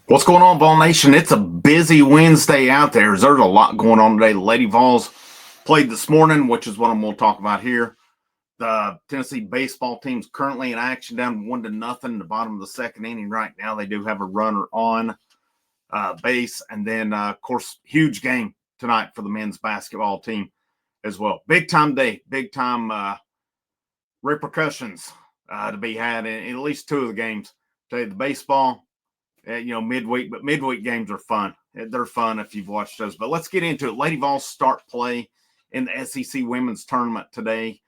What's going on, Vol Nation? It's a busy Wednesday out there. There's a lot going on today. The Lady Vols played this morning, which is what I'm going to talk about here. The Tennessee baseball team's currently in action, down 1-0 in the bottom of the second inning right now. They do have a runner on base. And then, of course, huge game tonight for the men's basketball team as well. Big-time day, big-time repercussions to be had in at least two of the games today. The baseball, midweek, but midweek games are fun. They're fun if you've watched those. But let's get into it. Lady Vols start play in the SEC women's tournament today.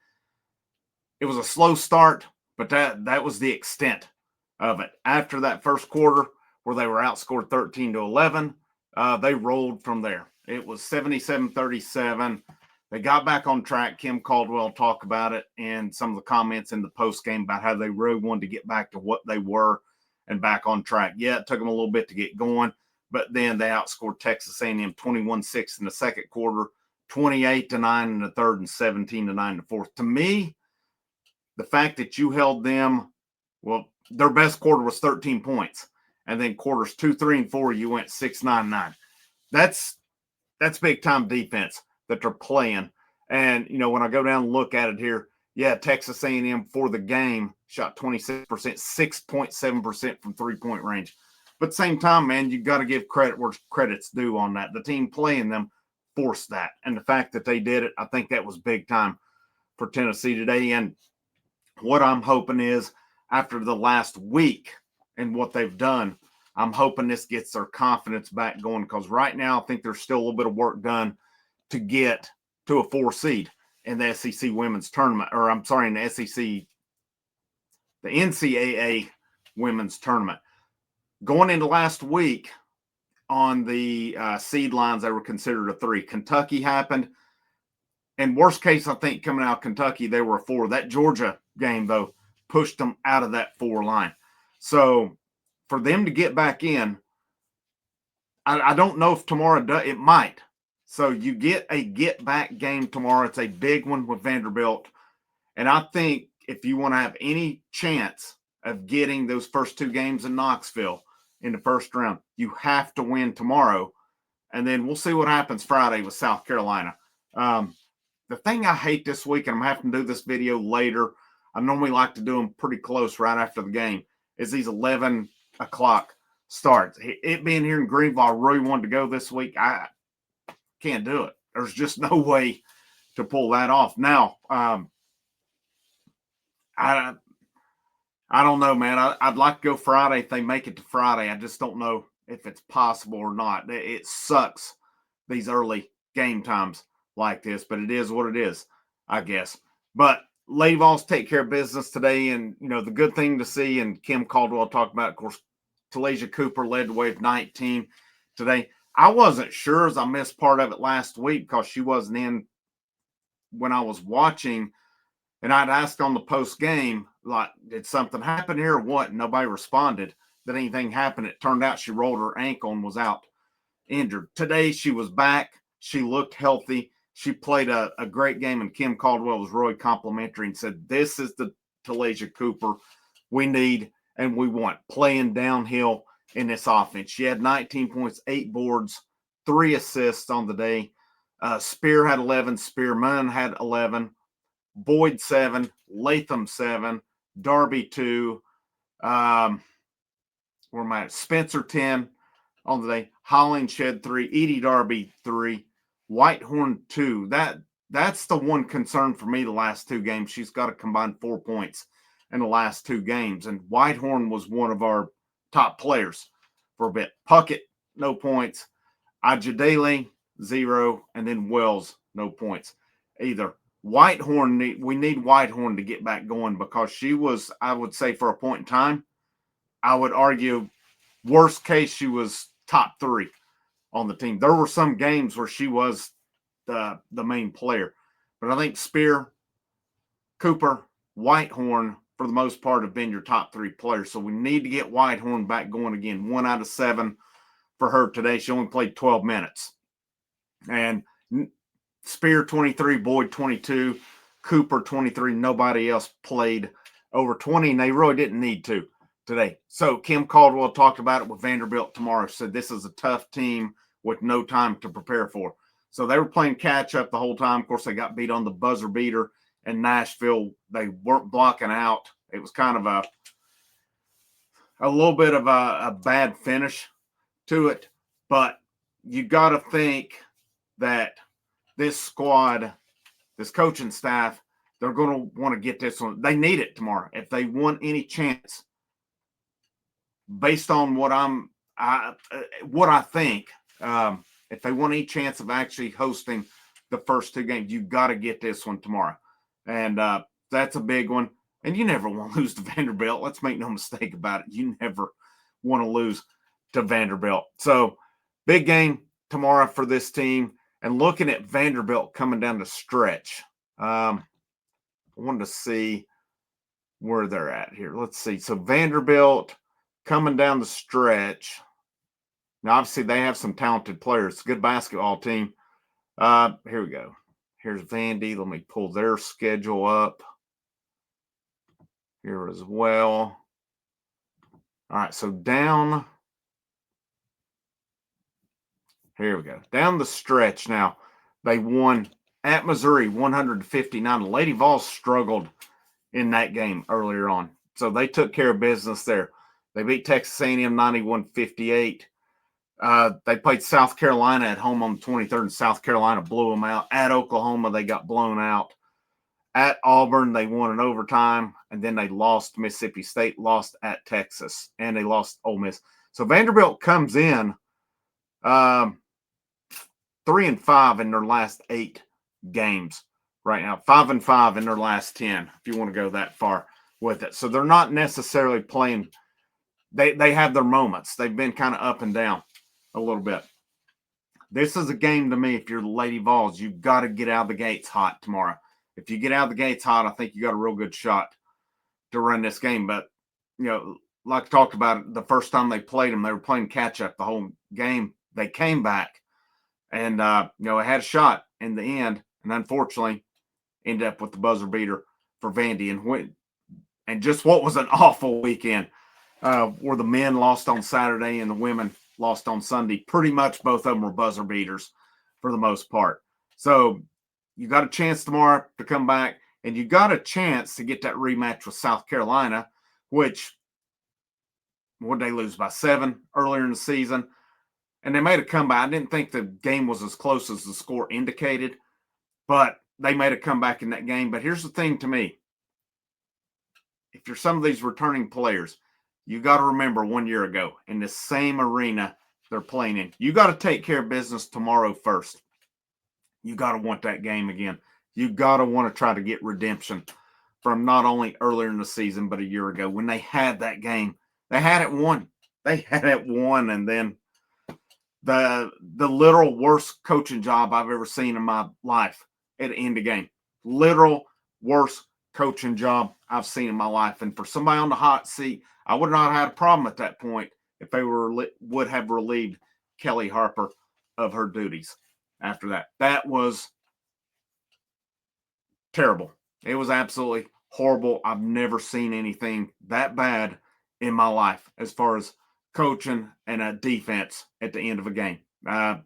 It was a slow start, but that was the extent of it. After that first quarter where they were outscored 13-11, they rolled from there. It was 77-37. They got back on track. Kim Caldwell talked about it and some of the comments in the postgame about how they really wanted to get back to what they were and back on track. Yeah, it took them a little bit to get going, but then they outscored Texas A&M 21-6 in the second quarter, 28-9 in the third, and 17-9 in the fourth. To me, the fact that you held them, well, their best quarter was 13 points, and then quarters 2, 3, and 4, you went 6-9-9. That's big-time defense that they're playing. And, when I go down and look at it here, yeah, Texas A&M for the game shot 26%, 6.7% from three-point range. But at the same time, man, you've got to give credit where credit's due on that. The team playing them forced that. And the fact that they did it, I think that was big time for Tennessee today. And what I'm hoping is after the last week and what they've done, I'm hoping this gets their confidence back going, because right now I think there's still a little bit of work done to get to a 4 seed in the SEC women's tournament, or I'm sorry, in the NCAA women's tournament. Going into last week on the seed lines, they were considered a 3. Kentucky happened. And worst case, I think coming out of Kentucky, they were a 4. That Georgia game, though, pushed them out of that 4 line. So for them to get back in, I don't know if tomorrow does. It might. So you get a get-back game tomorrow. It's a big one with Vanderbilt. And I think if you want to have any chance of getting those first 2 games in Knoxville in the first round, you have to win tomorrow. And then we'll see what happens Friday with South Carolina. The thing I hate this week, and I'm having to do this video later, I normally like to do them pretty close right after the game, is these 11 o'clock starts. It being here in Greenville, I really wanted to go this week. I can't do it. There's just no way to pull that off. Now, I don't know, man. I'd like to go Friday if they make it to Friday. I just don't know if it's possible or not. It sucks, these early game times like this, but it is what it is, I guess. But Lady Vols take care of business today, and, the good thing to see, and Kim Caldwell talked about, of course, Talasia Cooper led the way with 19 today. I wasn't sure, as I missed part of it last week because she wasn't in when I was watching, and I'd asked on the post game, like, did something happen here or what? Nobody responded that anything happened. It turned out she rolled her ankle and was out injured. Today she was back. She looked healthy. She played a great game, and Kim Caldwell was really complimentary and said, this is the Talasia Cooper we need and we want, playing downhill in this offense. She had 19 points, 8 boards, 3 assists on the day. Spear had 11. Spearman had 11. Boyd 7. Latham 7. Darby 2. Where am I at? Spencer 10 on the day. Hollings had 3. Edie Darby 3. Whitehorn 2. That's the one concern for me the last 2 games. She's got a combined 4 points in the last 2 games. And Whitehorn was one of our top players for a bit. Puckett, no points. Ajadele, 0. And then Wells, no points either. Whitehorn, we need Whitehorn to get back going, because she was, I would say, for a point in time, I would argue, worst case, she was top 3 on the team. There were some games where she was the main player. But I think Spear, Cooper, Whitehorn, for the most part, have been your top 3 players. So we need to get Whitehorn back going again. 1 out of 7 for her today. She only played 12 minutes. And Spear 23, Boyd 22, Cooper 23. Nobody else played over 20, and they really didn't need to today. So Kim Caldwell talked about it with Vanderbilt tomorrow. Said this is a tough team with no time to prepare for. So they were playing catch up the whole time. Of course, they got beat on the buzzer beater in Nashville. They weren't blocking out. It was kind of a little bit of a bad finish to it. But you got to think that this squad, this coaching staff, they're going to want to get this one. They need it tomorrow. If they want any chance, based on what I think, if they want any chance of actually hosting the first two games, you got to get this one tomorrow. And that's a big one. And you never want to lose to Vanderbilt. Let's make no mistake about it. You never want to lose to Vanderbilt. So big game tomorrow for this team. And looking at Vanderbilt coming down the stretch, I wanted to see where they're at here. Let's see. So Vanderbilt coming down the stretch. Now, obviously, they have some talented players. Good basketball team. Here we go. Here's Vandy. Let me pull their schedule up here as well. All right, so down. Here we go. Down the stretch now. They won at Missouri 159. The Lady Vols struggled in that game earlier on. So they took care of business there. They beat Texas A&M 91-58. They played South Carolina at home on the 23rd, and South Carolina blew them out. At Oklahoma, they got blown out. At Auburn, they won in overtime, and then they lost Mississippi State, lost at Texas, and they lost Ole Miss. So Vanderbilt comes in 3-5 in their last 8 games right now. 5-5 in their last 10, if you want to go that far with it. So they're not necessarily playing. They have their moments. They've been kind of up and down a little bit. This is a game to me. If you're the Lady Vols, you've got to get out of the gates hot tomorrow. If you get out of the gates hot, I think you got a real good shot to run this game. But, like I talked about it, the first time they played them, they were playing catch-up the whole game. They came back and, it had a shot in the end, and unfortunately ended up with the buzzer beater for Vandy. And just what was an awful weekend where the men lost on Saturday and the women lost on Sunday. Pretty much both of them were buzzer beaters for the most part. So you got a chance tomorrow to come back, and you got a chance to get that rematch with South Carolina, which would they lose by 7 earlier in the season? And they made a comeback. I didn't think the game was as close as the score indicated, but they made a comeback in that game. But here's the thing to me. If you're some of these returning players, you got to remember 1 year ago in the same arena they're playing in. You got to take care of business tomorrow first. You got to want that game again. You got to want to try to get redemption from not only earlier in the season, but a year ago when they had that game. They had it won. And then the literal worst coaching job I've ever seen in my life at the end of the game. Literal worst coaching job I've seen in my life. And for somebody on the hot seat, I would not have had a problem at that point if they would have relieved Kelly Harper of her duties after that. That was terrible. It was absolutely horrible. I've never seen anything that bad in my life as far as coaching and a defense at the end of a game. I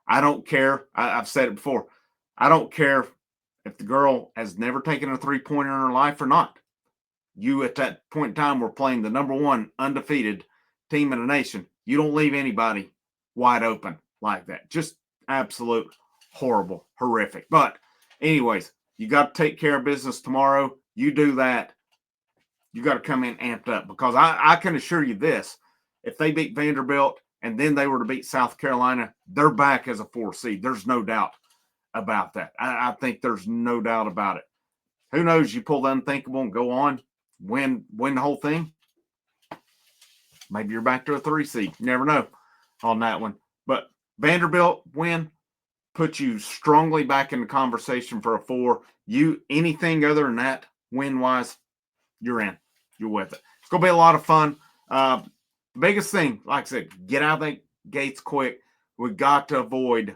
don't care. I've said it before. I don't care if the girl has never taken a three-pointer in her life or not. You, at that point in time, were playing the number 1 undefeated team in the nation. You don't leave anybody wide open like that. Just absolute horrible, horrific. But anyways, you got to take care of business tomorrow. You do that, you got to come in amped up, because I can assure you this. If they beat Vanderbilt and then they were to beat South Carolina, they're back as a 4 seed. There's no doubt about that. I think there's no doubt about it. Who knows? You pull the unthinkable and go on, win the whole thing. Maybe you're back to a 3 seed. You never know on that one. But Vanderbilt win puts you strongly back in the conversation for a 4. Anything other than that, win-wise, you're in. You're with it. It's going to be a lot of fun. The biggest thing, like I said, get out of the gates quick. We got to avoid.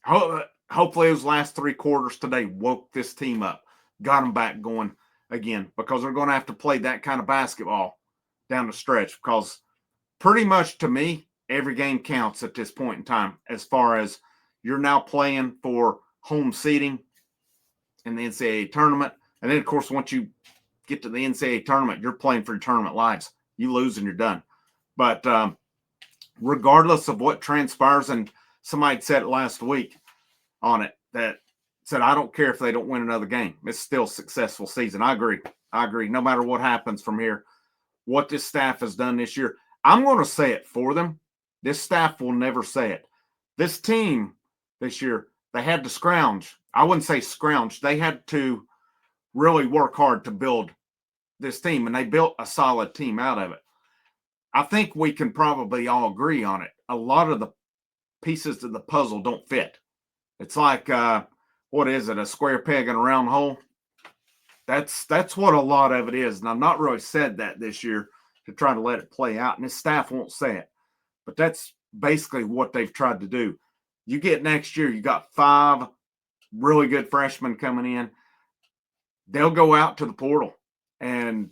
Hopefully, those last 3 quarters today woke this team up, got them back going again, because they're going to have to play that kind of basketball down the stretch, because pretty much to me, every game counts at this point in time, as far as you're now playing for home seeding in the NCAA tournament. And then, of course, once you get to the NCAA tournament, you're playing for your tournament lives. You lose and you're done. But regardless of what transpires, and somebody said it last week on it, that said, I don't care if they don't win another game. It's still a successful season. I agree. No matter what happens from here, what this staff has done this year, I'm going to say it for them. This staff will never say it. This team this year, they had to scrounge. I wouldn't say scrounge. They had to really work hard to build this team, and they built a solid team out of it. I think we can probably all agree on it. A lot of the pieces of the puzzle don't fit. It's like, what is it, a square peg in a round hole? That's what a lot of it is. And I've not really said that this year to try to let it play out, and his staff won't say it. But that's basically what they've tried to do. You get next year, you got 5 really good freshmen coming in. They'll go out to the portal, and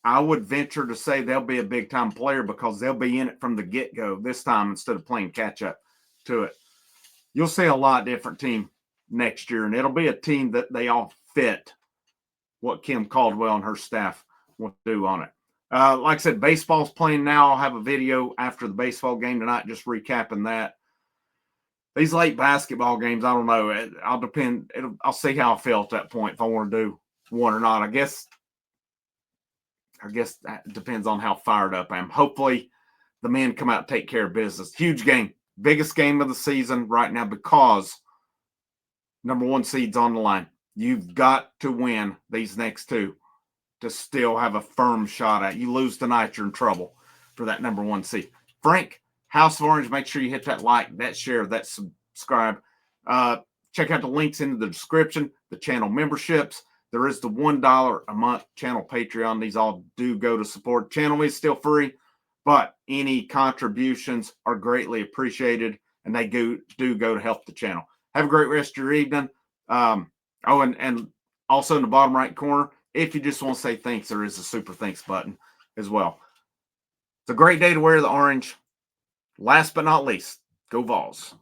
I would venture to say they'll be a big-time player because they'll be in it from the get-go this time instead of playing catch-up to it. You'll see a lot different team next year, and it'll be a team that they all fit what Kim Caldwell and her staff want to do on it. Like I said, baseball's playing now. I'll have a video after the baseball game tonight just recapping that. These late basketball games, I don't know. I'll see how I feel at that point if I want to do one or not. I guess that depends on how fired up I am. Hopefully, the men come out and take care of business. Huge game. Biggest game of the season right now because number 1 seed's on the line. You've got to win these next 2 to still have a firm shot at. You lose tonight, you're in trouble for that number 1 seed. Frank, House of Orange, make sure you hit that like, that share, that subscribe. Check out the links in the description, the channel memberships. There is the $1 a month channel Patreon. These all do go to support. Channel is still free, but any contributions are greatly appreciated, and they do go to help the channel. Have a great rest of your evening. And also in the bottom right corner, if you just want to say thanks, there is a super thanks button as well. It's a great day to wear the orange. Last but not least, go Vols.